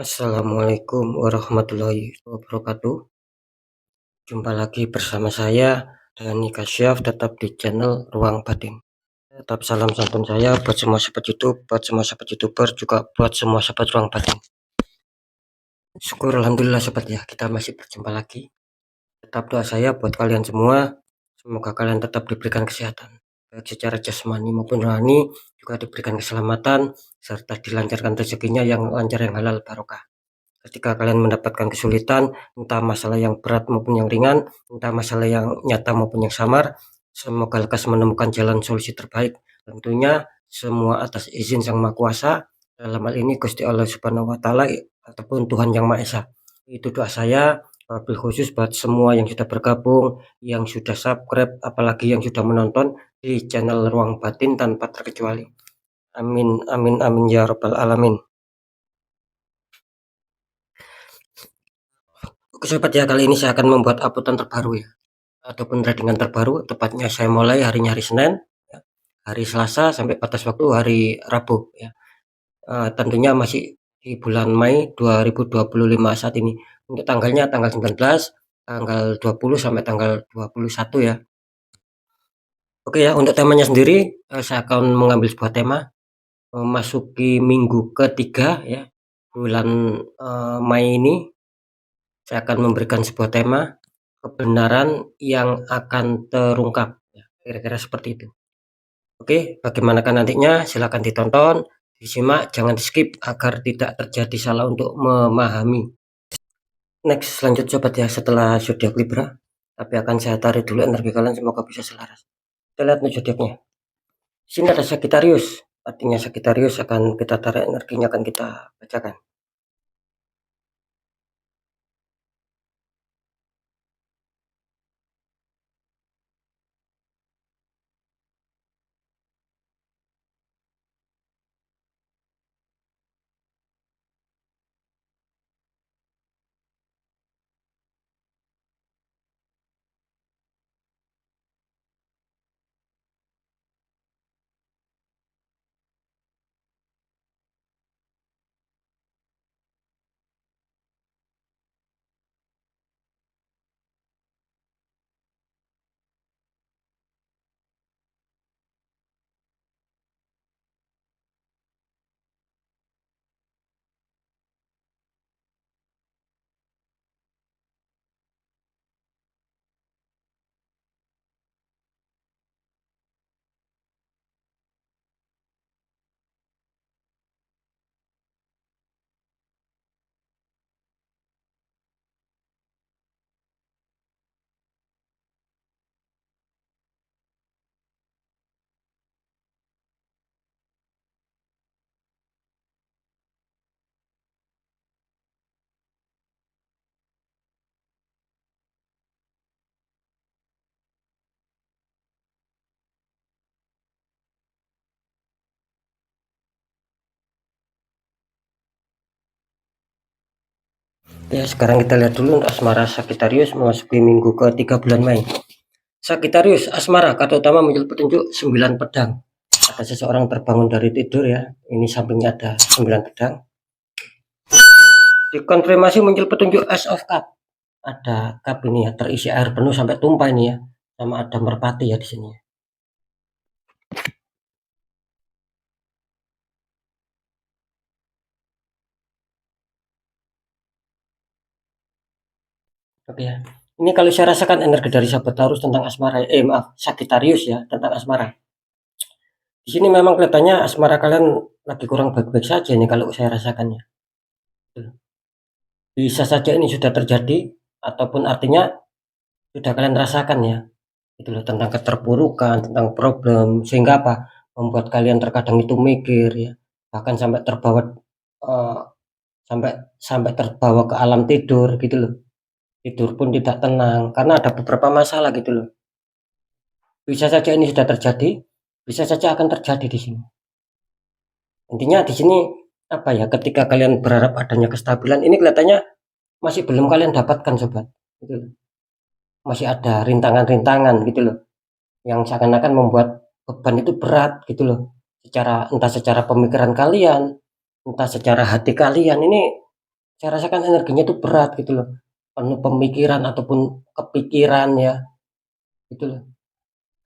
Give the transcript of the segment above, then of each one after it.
Assalamualaikum warahmatullahi wabarakatuh. Jumpa lagi bersama saya Dani Kasyaf, tetap di channel Ruang Batin. Tetap salam santun saya buat semua sahabat YouTube, buat semua sahabat YouTuber, juga buat semua sahabat Ruang Batin. Syukur alhamdulillah sobat ya, kita masih berjumpa lagi. Tetap doa saya buat kalian semua, semoga kalian tetap diberikan kesehatan, baik secara jasmani maupun rohani, juga diberikan keselamatan serta dilancarkan rezekinya yang lancar, yang halal barokah. Ketika kalian mendapatkan kesulitan, entah masalah yang berat maupun yang ringan, entah masalah yang nyata maupun yang samar, semoga lekas menemukan jalan solusi terbaik. Tentunya semua atas izin Sang Maha Kuasa, dalam hal ini Gusti Allah Subhanahu wa Ta'ala ataupun Tuhan Yang Maha Esa. Itu doa saya, wabil khusus buat semua yang sudah bergabung, yang sudah subscribe, apalagi yang sudah menonton di channel Ruang Batin tanpa terkecuali. Amin, amin, amin ya rabbal alamin. Oke sobat ya, kali ini saya akan membuat uploadan terbaru ya, ataupun tradingan terbaru. Tepatnya saya mulai harinya hari Senin, ya, hari Selasa sampai batas waktu hari Rabu ya. Tentunya masih di bulan Mei 2025 saat ini. Untuk tanggalnya tanggal 19, tanggal 20 sampai tanggal 21 ya. Oke ya, untuk temanya sendiri saya akan mengambil sebuah tema memasuki minggu ketiga ya bulan Mei ini. Saya akan memberikan sebuah tema kebenaran yang akan terungkap ya, kira-kira seperti itu. Oke, bagaimanakah nantinya? Silakan ditonton, disimak, jangan di-skip agar tidak terjadi salah untuk memahami. Next, lanjut sobat ya, setelah zodiak Libra, tapi akan saya tarik dulu energi kalian, semoga bisa selaras. Kita lihat nih zodiaknya. Di sini ada Sagittarius, artinya Sagittarius akan kita tarik energinya, akan kita bacakan. Ya, sekarang kita lihat dulu untuk asmara Sagittarius memasuki minggu ke-3 bulan Mei. Sagittarius, asmara, kata utama muncul petunjuk 9 pedang. Ada seseorang terbangun dari tidur ya. Ini sampingnya ada 9 pedang. Dikonfirmasi muncul petunjuk Ace of Cup. Ada cup ini ya, terisi air penuh sampai tumpah ini ya. Sama ada merpati ya di sini. Oke ya. Ini kalau saya rasakan energi dari sahabat Taurus tentang asmara, maaf, Sagittarius ya, tentang asmara. Di sini memang kelihatannya asmara kalian lagi kurang baik-baik saja nih kalau saya rasakannya. Bisa saja ini sudah terjadi ataupun artinya sudah kalian rasakan ya. Itu loh, tentang keterpurukan, tentang problem, sehingga apa? Membuat kalian terkadang itu mikir ya, bahkan sampai terbawa uh, sampai sampai terbawa ke alam tidur gitu loh. Tidur pun tidak tenang karena ada beberapa masalah gitu loh. Bisa saja ini sudah terjadi, bisa saja akan terjadi di sini. Intinya di sini apa ya? Ketika kalian berharap adanya kestabilan, ini kelihatannya masih belum kalian dapatkan sobat. Gitu loh. Masih ada rintangan-rintangan gitu loh, yang seakan-akan membuat beban itu berat gitu loh. Entah secara pemikiran kalian, entah secara hati kalian, ini saya rasakan energinya itu berat gitu loh, penuh pemikiran ataupun kepikiran ya, gitu loh.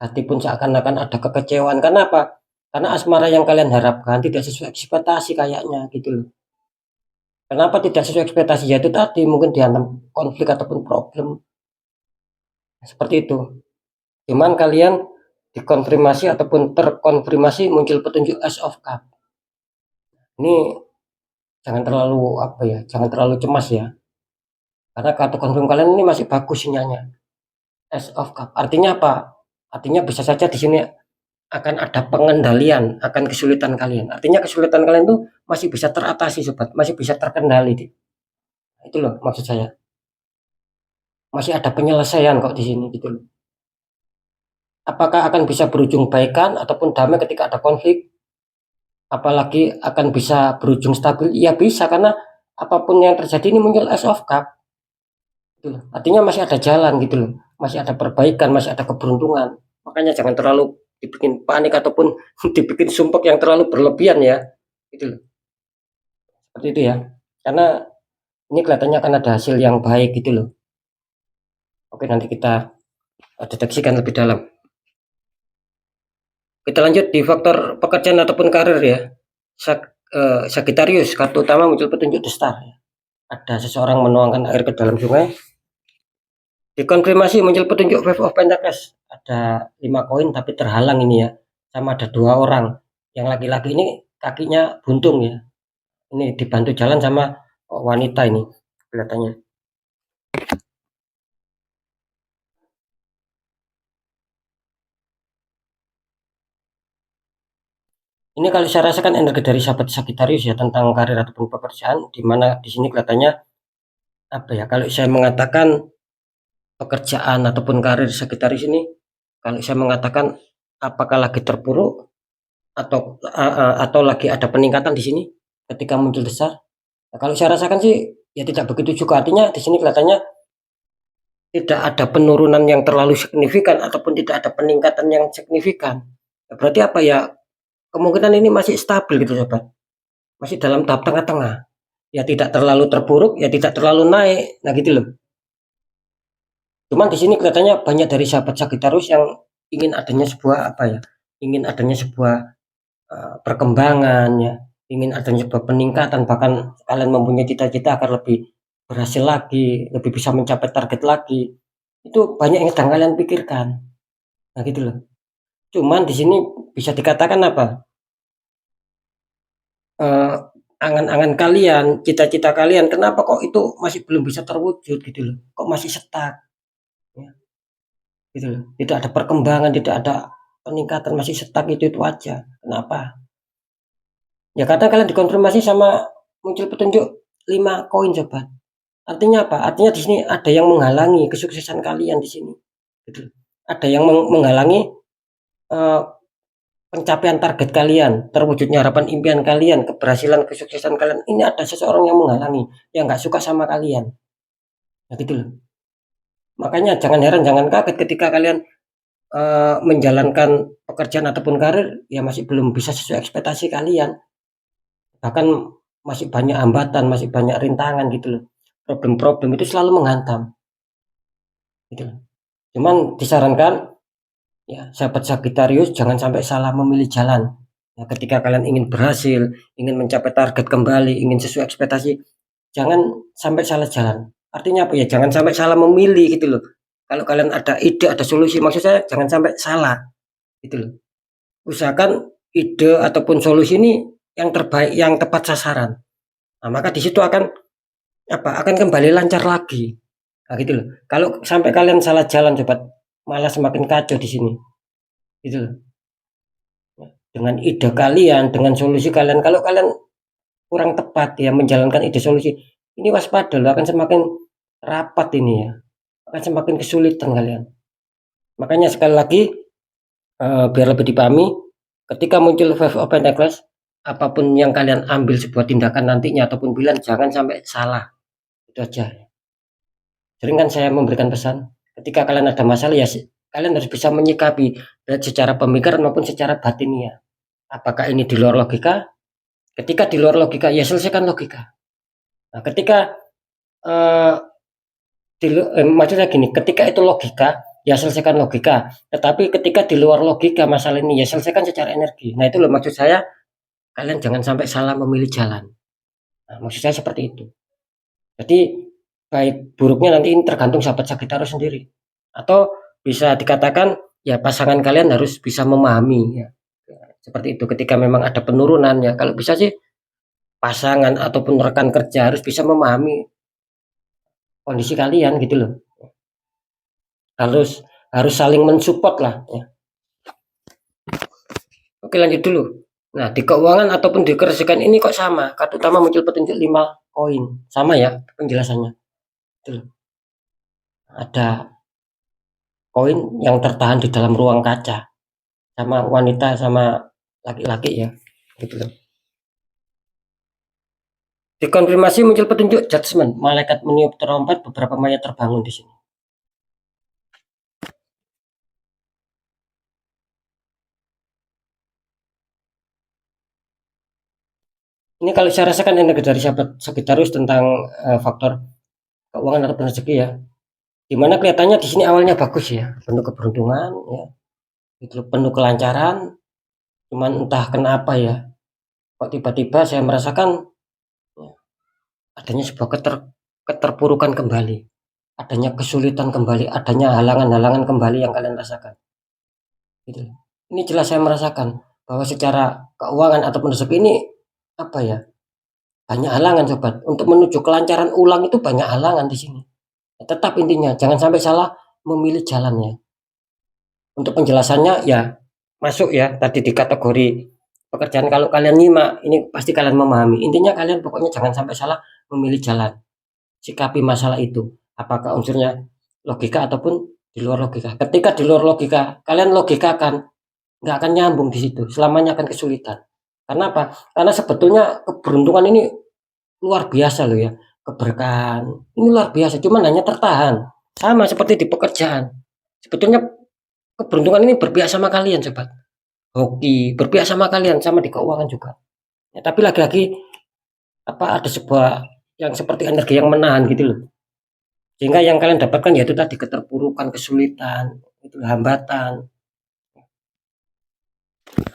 Hati pun seakan-akan ada kekecewaan, karena apa? Karena asmara yang kalian harapkan tidak sesuai ekspektasi kayaknya gitu loh. Kenapa tidak sesuai ekspektasi? Ya itu tadi, mungkin dihantam konflik ataupun problem, seperti itu. Cuman kalian dikonfirmasi ataupun terkonfirmasi muncul petunjuk Ace of Cup. Ini jangan terlalu apa ya, jangan terlalu cemas ya. Karena kartu confirm kalian ini masih bagus sinyalnya. Ace of Cup. Artinya apa? Artinya bisa saja di sini akan ada pengendalian akan kesulitan kalian. Artinya kesulitan kalian tuh masih bisa teratasi sobat, masih bisa terkendali. Itu loh maksud saya. Masih ada penyelesaian kok di sini gitu loh. Apakah akan bisa berujung baikan ataupun damai ketika ada konflik? Apalagi akan bisa berujung stabil? Iya bisa, karena apapun yang terjadi ini muncul Ace of Cup. Gitu loh. Artinya masih ada jalan gitu loh. Masih ada perbaikan, masih ada keberuntungan. Makanya jangan terlalu dibikin panik ataupun dibikin sumpek yang terlalu berlebihan ya. Gitu loh. Seperti itu ya. Karena ini kelihatannya akan ada hasil yang baik gitu loh. Oke, nanti kita deteksikan lebih dalam. Kita lanjut di faktor pekerjaan ataupun karir ya. Sagittarius, kartu utama muncul petunjuk The Star. Ada seseorang menuangkan air ke dalam sungai. Dikonfirmasi muncul petunjuk Five of Pentacles. Ada 5 koin tapi terhalang ini ya. Sama ada 2 orang. Yang laki-laki ini kakinya buntung ya. Ini dibantu jalan sama wanita ini kelihatannya. Ini kalau saya rasakan energi dari sahabat Sagittarius ya tentang karir ataupun pekerjaan, di mana di sini kelihatannya apa ya? Kalau saya mengatakan pekerjaan ataupun karir Sagittarius ini, kalau saya mengatakan apakah lagi terpuruk atau lagi ada peningkatan di sini ketika muncul besar. Nah, kalau saya rasakan sih ya tidak begitu juga. Artinya di sini kelihatannya tidak ada penurunan yang terlalu signifikan ataupun tidak ada peningkatan yang signifikan. Berarti apa ya? Kemungkinan ini masih stabil gitu sobat. Masih dalam tahap tengah-tengah. Ya tidak terlalu terpuruk, ya tidak terlalu naik. Nah gitu loh. Cuman di sini kelihatannya banyak dari sahabat Sagittarius yang ingin adanya sebuah apa ya? Ingin adanya sebuah perkembangan ya, ingin adanya sebuah peningkatan, bahkan kalian mempunyai cita-cita agar lebih berhasil lagi, lebih bisa mencapai target lagi. Itu banyak yang sedang kalian pikirkan. Nah gitu loh. Cuman di sini bisa dikatakan apa? Angan-angan kalian, cita-cita kalian, kenapa kok itu masih belum bisa terwujud gitu loh? Kok masih stuck? Ya, gitu loh. Tidak ada perkembangan, tidak ada peningkatan, masih stuck itu aja. Kenapa? Ya karena kalian dikonfirmasi sama muncul petunjuk 5 koin sobat. Artinya apa? Artinya di sini ada yang menghalangi kesuksesan kalian di sini. Gitu. Ada yang menghalangi uh, pencapaian target kalian, terwujudnya harapan impian kalian, keberhasilan kesuksesan kalian. Ini ada seseorang yang menghalangi, yang nggak suka sama kalian. Nah gitu loh. Makanya jangan heran, jangan kaget ketika kalian menjalankan pekerjaan ataupun karir ya masih belum bisa sesuai ekspektasi kalian. Bahkan masih banyak hambatan, masih banyak rintangan gitu loh. Problem-problem itu selalu menghantam. Gitu loh. Cuman disarankan ya sahabat Sagittarius jangan sampai salah memilih jalan. Ya, ketika kalian ingin berhasil, ingin mencapai target kembali, ingin sesuai ekspektasi, jangan sampai salah jalan. Artinya apa ya? Jangan sampai salah memilih gitu loh. Kalau kalian ada ide, ada solusi, maksud saya jangan sampai salah gitu loh. Usahakan ide ataupun solusi ini yang terbaik, yang tepat sasaran. Nah, maka di situ akan apa? Akan kembali lancar lagi. Nah, gitu loh. Kalau sampai kalian salah jalan, sobat, malah semakin kacau di sini. Gitu loh. Dengan ide kalian, dengan solusi kalian, kalau kalian kurang tepat ya menjalankan ide solusi, ini waspada loh, akan semakin rapat ini ya. Akan semakin kesulitan kalian. Makanya sekali lagi biar lebih dipahami, ketika muncul Five of Pentacles, apapun yang kalian ambil sebuah tindakan nantinya ataupun pilihan jangan sampai salah. Itu aja. Sering kan saya memberikan pesan, ketika kalian ada masalah ya kalian harus bisa menyikapi baik secara pemikiran maupun secara batinnya. Apakah ini di luar logika? Ketika di luar logika ya selesaikan logika. Nah, ketika eh, maksudnya gini, ketika itu logika, ya selesaikan logika. Tetapi ketika di luar logika masalah ini, ya selesaikan secara energi. Nah, itu loh maksud saya, kalian jangan sampai salah memilih jalan. Nah, maksud saya seperti itu. Jadi baik buruknya nanti ini tergantung sahabat Sagitarius sendiri. Atau bisa dikatakan ya pasangan kalian harus bisa memahami ya. Seperti itu ketika memang ada penurunan ya. Kalau bisa sih pasangan ataupun rekan kerja harus bisa memahami kondisi kalian gitu loh. Harus harus saling mensupport lah ya. Oke, lanjut dulu. Nah, di keuangan ataupun di keresikan ini kok sama. Kartu utama muncul petunjuk 5 koin. Sama ya penjelasannya. Itu loh. Ada koin yang tertahan di dalam ruang kaca sama wanita sama laki-laki ya. Gitu loh. Dikonfirmasi muncul petunjuk judgment. Malaikat meniup trompet, beberapa mayat terbangun di sini. Ini kalau saya rasakan energi dari sahabat Sagittarius tentang faktor keuangan atau rezeki ya. Dimana kelihatannya di sini awalnya bagus ya, penuh keberuntungan ya, itu penuh kelancaran. Cuman entah kenapa ya, kok tiba-tiba saya merasakan ya, adanya sebuah keterpurukan kembali, adanya kesulitan kembali, adanya halangan-halangan kembali yang kalian rasakan. Gitu. Ini jelas saya merasakan bahwa secara keuangan ataupun rezeki ini apa ya, banyak halangan sobat. Untuk menuju kelancaran ulang itu banyak halangan di sini. Tetap intinya jangan sampai salah memilih jalannya. Untuk penjelasannya ya masuk ya tadi di kategori pekerjaan. Kalau kalian nyimak ini pasti kalian memahami. Intinya kalian pokoknya jangan sampai salah memilih jalan. Sikapi masalah itu. Apakah unsurnya logika ataupun di luar logika. Ketika di luar logika, kalian logikakan nggak akan nyambung di situ. Selamanya akan kesulitan. Karena apa? Karena sebetulnya keberuntungan ini luar biasa loh ya. Keberkahan ini luar biasa. Cuman hanya tertahan. Sama seperti di pekerjaan. Sebetulnya keberuntungan ini berpihak sama kalian, sobat. Hoki berpihak sama kalian, sama di keuangan juga. Ya, tapi lagi-lagi apa ada sebuah yang seperti energi yang menahan gitu loh. Sehingga yang kalian dapatkan yaitu tadi keterpurukan, kesulitan, itu hambatan.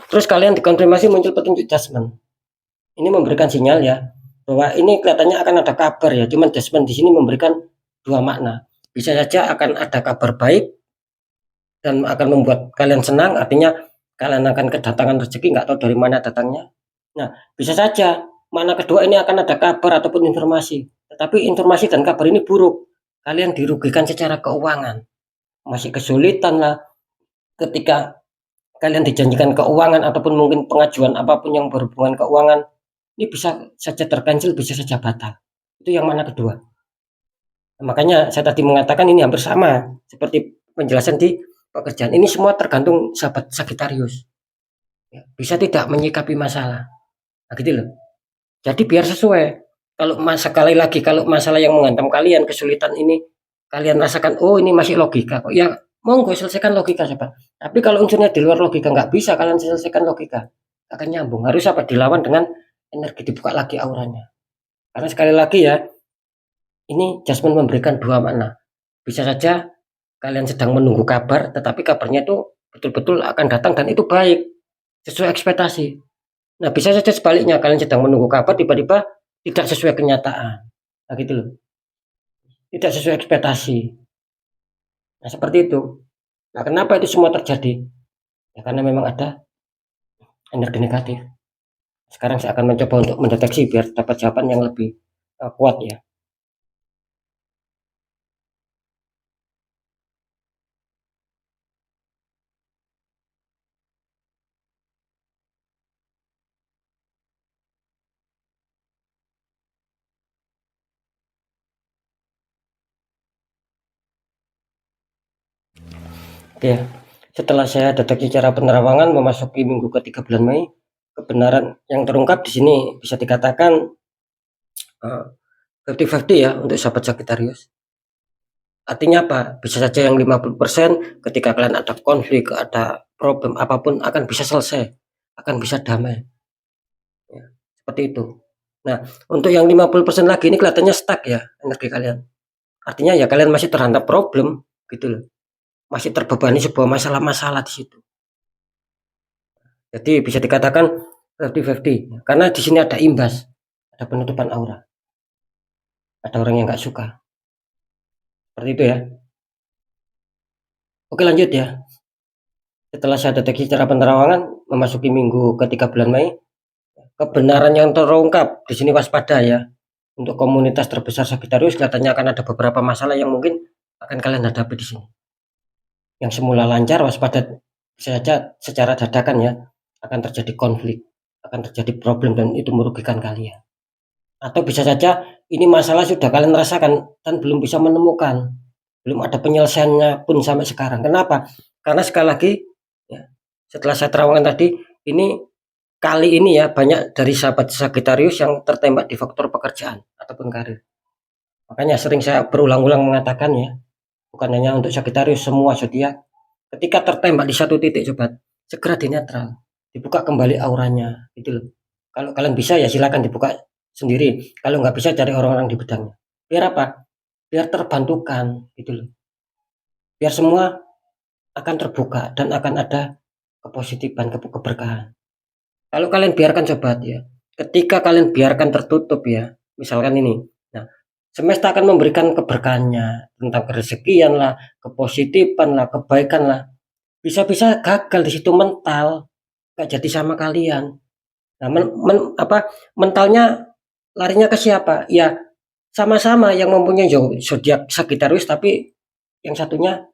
Terus kalian dikonfirmasi muncul petunjuk judgment. Ini memberikan sinyal ya bahwa ini kelihatannya akan ada kabar ya. Cuman judgment di sini memberikan dua makna. Bisa saja akan ada kabar baik dan akan membuat kalian senang, artinya kalian akan kedatangan rezeki nggak tahu dari mana datangnya. Nah, bisa saja mana kedua ini akan ada kabar ataupun informasi, tetapi informasi dan kabar ini buruk. Kalian dirugikan secara keuangan, masih kesulitan lah ketika kalian dijanjikan keuangan ataupun mungkin pengajuan apapun yang berhubungan keuangan ini bisa saja tercancel, bisa saja batal. Itu yang mana kedua. Nah, makanya saya tadi mengatakan ini hampir sama seperti penjelasan di pekerjaan. Ini semua tergantung sahabat Sagitarius. Ya, bisa tidak menyikapi masalah. Nah, gitu loh. Jadi biar sesuai. Kalau sekali lagi kalau masalah yang menghantam kalian kesulitan ini kalian rasakan oh ini masih logika kok ya monggo selesaikan logika sahabat. Tapi kalau unsurnya di luar logika nggak bisa kalian selesaikan logika akan nyambung harus apa dilawan dengan energi dibuka lagi auranya. Karena sekali lagi ya ini Jasmine memberikan dua makna. Bisa saja kalian sedang menunggu kabar, tetapi kabarnya itu betul-betul akan datang dan itu baik, sesuai ekspektasi. Nah, bisa saja sebaliknya, kalian sedang menunggu kabar, tiba-tiba tidak sesuai kenyataan. Nah, gitu loh. Tidak sesuai ekspektasi. Nah, seperti itu. Nah, kenapa itu semua terjadi? Ya, karena memang ada energi negatif. Sekarang saya akan mencoba untuk mendeteksi biar dapat jawaban yang lebih kuat ya. Oke, setelah saya deteksi cara penerawangan memasuki minggu ketiga bulan Mei, kebenaran yang terungkap di sini bisa dikatakan 50-50 ya untuk sahabat Sagittarius. Artinya apa? Bisa saja yang 50% ketika kalian ada konflik, ada problem apapun akan bisa selesai, akan bisa damai. Ya, seperti itu. Nah, untuk yang 50% lagi ini kelihatannya stuck ya energi kalian. Artinya ya kalian masih terhantam problem gitu loh. Masih terbebani sebuah masalah-masalah di situ. Jadi bisa dikatakan 50-50 karena di sini ada imbas, ada penutupan aura. Ada orang yang nggak suka. Seperti itu ya. Oke lanjut ya. Setelah saya deteksi secara penerawangan memasuki minggu ketiga bulan Mei, kebenaran yang terungkap di sini waspada ya. Untuk komunitas terbesar Sagittarius kelihatannya akan ada beberapa masalah yang mungkin akan kalian hadapi di sini. Yang semula lancar waspada bisa saja secara dadakan ya akan terjadi konflik, akan terjadi problem dan itu merugikan kalian. Atau bisa saja ini masalah sudah kalian rasakan dan belum bisa menemukan, belum ada penyelesaiannya pun sampai sekarang. Kenapa? Karena sekali lagi ya, setelah saya terangkan tadi, ini kali ini ya banyak dari sahabat Sagittarius yang tertembak di faktor pekerjaan ataupun karir. Makanya sering saya berulang-ulang mengatakan ya, bukan hanya untuk Sagittarius, semua zodiak ketika tertembak di satu titik sobat, segera dinetral, dibuka kembali auranya gitu loh. Kalau kalian bisa ya silakan dibuka sendiri, kalau nggak bisa cari orang-orang di bidangnya. Biar apa? Biar terbantukan gitu loh. Biar semua akan terbuka dan akan ada kepositifan, keberkahan. Kalau kalian biarkan sobat ya, ketika kalian biarkan tertutup ya, misalkan ini, nah semesta akan memberikan keberkahannya tentang kerezekian lah, kepositifan lah, kebaikan lah. Bisa-bisa gagal di situ mental, nggak jadi sama kalian. Nah, mentalnya larinya ke siapa? Ya sama-sama yang mempunyai zodiak Sagittarius, tapi yang satunya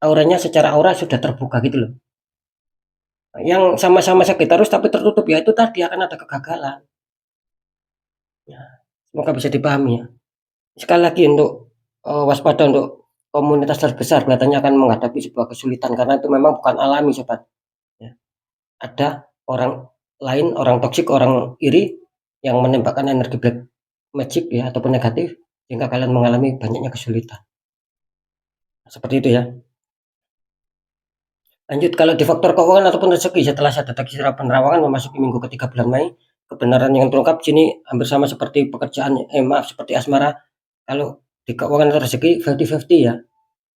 auranya secara aura sudah terbuka gitu loh. Yang sama-sama Sagittarius tapi tertutup ya itu tadi akan ada kegagalan. Ya, semoga bisa dipahami ya. Sekali lagi untuk waspada untuk komunitas terbesar kelihatannya akan menghadapi sebuah kesulitan karena itu memang bukan alami sobat. Ya. Ada orang lain, orang toksik, orang iri yang menembakkan energi black magic ya ataupun negatif sehingga kalian mengalami banyaknya kesulitan. Seperti itu ya. Lanjut kalau di faktor keuangan ataupun rezeki setelah saya deteksi secara penerawangan memasuki minggu ketiga bulan Mei, kebenaran yang terungkap sini hampir sama seperti pekerjaan maaf seperti asmara. Kalau di keuangan atau rezeki 50-50 ya.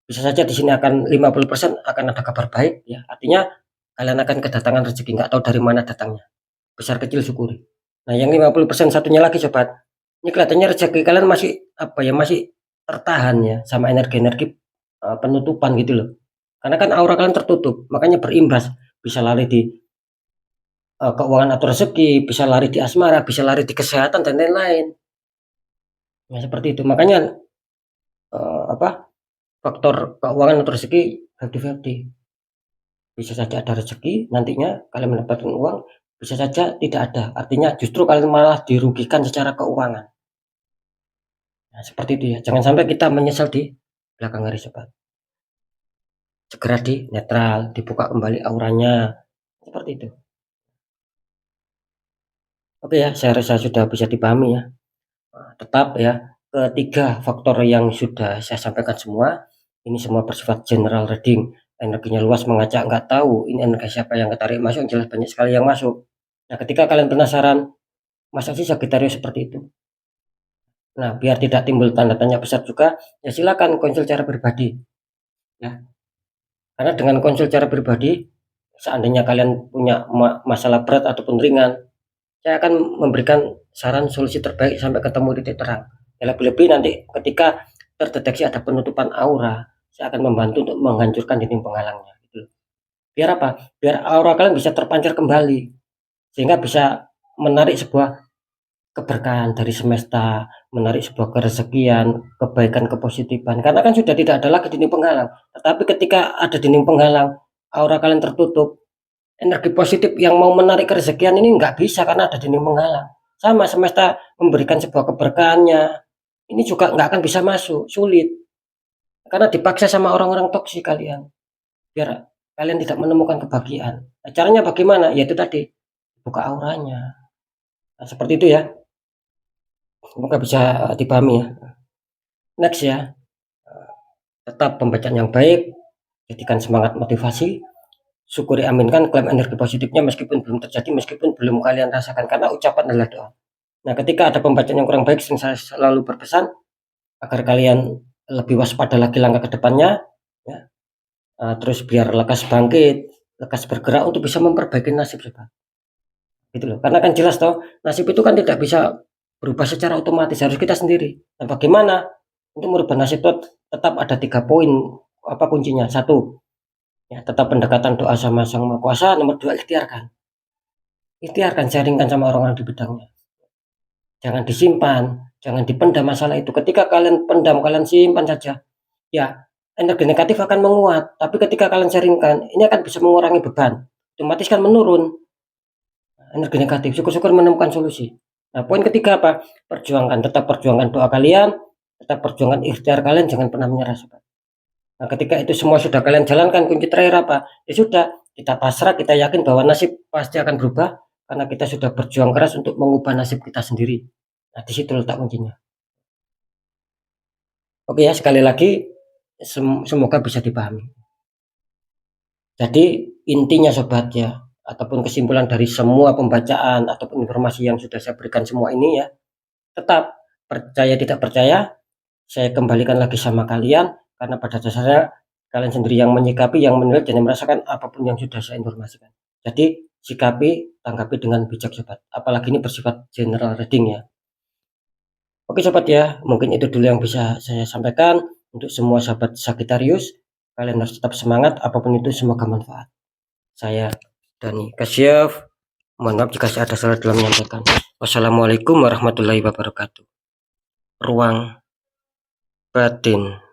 Bisa saja di sini akan 50% akan ada kabar baik ya. Artinya kalian akan kedatangan rezeki nggak tahu dari mana datangnya. Besar kecil syukuri. Nah, yang 50% satunya lagi sobat. Ini kelihatannya rezeki kalian masih apa ya, masih tertahan ya sama energi-energi penutupan gitu loh. Karena kan aura kalian tertutup, makanya berimbas. Bisa lari di keuangan atau rezeki, bisa lari di asmara, bisa lari di kesehatan dan lain-lain. Ya seperti itu. Makanya apa? Faktor keuangan atau rezeki 50-50. Bisa saja ada rezeki nantinya kalian mendapatkan uang, bisa saja tidak ada. Artinya justru kalian malah dirugikan secara keuangan. Nah, seperti itu ya. Jangan sampai kita menyesal di belakang hari sobat. Segera di netral, dibuka kembali auranya. Seperti itu. Oke ya, saya rasa sudah bisa dipahami ya. Tetap ya, ketiga faktor yang sudah saya sampaikan semua, ini semua bersifat general reading. Energinya luas mengajak nggak tahu ini energi siapa yang ketarik masuk, jelas banyak sekali yang masuk. Nah, ketika kalian penasaran, masa sih Sagittarius seperti itu? Nah, biar tidak timbul tanda tanya besar juga, ya silakan konsul cara pribadi. Ya, karena dengan konsul cara pribadi, seandainya kalian punya masalah berat ataupun ringan, saya akan memberikan saran solusi terbaik sampai ketemu titik terang. Ya, lebih-lebih nanti ketika terdeteksi ada penutupan aura, saya akan membantu untuk menghancurkan dinding penghalangnya. Gitu. Biar apa? Biar aura kalian bisa terpancar kembali, sehingga bisa menarik sebuah keberkahan dari semesta, menarik sebuah kerezekian, kebaikan, kepositifan. Karena kan sudah tidak ada lagi dinding penghalang. Tetapi ketika ada dinding penghalang, aura kalian tertutup, energi positif yang mau menarik kerezekian ini nggak bisa karena ada dinding penghalang. Sama semesta memberikan sebuah keberkahannya, ini juga nggak akan bisa masuk, sulit. Karena dipaksa sama orang-orang toksik kalian, biar kalian tidak menemukan kebahagiaan. Nah, caranya bagaimana? Yaitu tadi, buka auranya. Nah, seperti itu ya. Semoga bisa dipahami ya. Next ya, tetap pembacaan yang baik, jadikan semangat motivasi, syukuri aminkan klaim energi positifnya meskipun belum terjadi, meskipun belum kalian rasakan, karena ucapan adalah doa. Nah, ketika ada pembacaan yang kurang baik, saya selalu berpesan agar kalian lebih waspada lagi langkah ke depannya, ya. Terus biar lekas bangkit, lekas bergerak untuk bisa memperbaiki nasib sobat. Gitu loh. Karena kan jelas toh, nasib itu kan tidak bisa berubah secara otomatis, harus kita sendiri. Nah, bagaimana untuk merubah nasib itu tetap ada 3 poin apa kuncinya. 1, ya tetap pendekatan doa sama Sang Maha Kuasa. Nomor 2, ikhtiarkan. Ikhtiarkan, sharingkan sama orang-orang di bidangnya. Jangan disimpan, jangan dipendam masalah itu. Ketika kalian pendam, kalian simpan saja, ya energi negatif akan menguat. Tapi ketika kalian sharingkan, ini akan bisa mengurangi beban. Otomatis kan menurun energi negatif. Syukur-syukur menemukan solusi. Nah, poin ketiga apa? Perjuangkan, tetap perjuangkan doa kalian, tetap perjuangkan ikhtiar kalian, jangan pernah menyerah sobat. Nah, ketika itu semua sudah kalian jalankan, kunci terakhir apa? Ya sudah, kita pasrah, kita yakin bahwa nasib pasti akan berubah karena kita sudah berjuang keras untuk mengubah nasib kita sendiri. Nah, di situ letak kuncinya. Oke ya, sekali lagi semoga bisa dipahami. Jadi intinya sobat ya, ataupun kesimpulan dari semua pembacaan ataupun informasi yang sudah saya berikan semua ini ya, tetap percaya tidak percaya, saya kembalikan lagi sama kalian karena pada dasarnya kalian sendiri yang menyikapi, yang menilai dan yang merasakan apapun yang sudah saya informasikan. Jadi sikapi, tanggapi dengan bijak sobat. Apalagi ini bersifat general reading ya. Oke sobat ya, mungkin itu dulu yang bisa saya sampaikan untuk semua sahabat Sagittarius. Kalian harus tetap semangat, apapun itu semoga manfaat. Saya Dani Kasyaf, mohon maaf jika saya ada salah dalam menyampaikan. Wassalamualaikum warahmatullahi wabarakatuh. Ruang batin.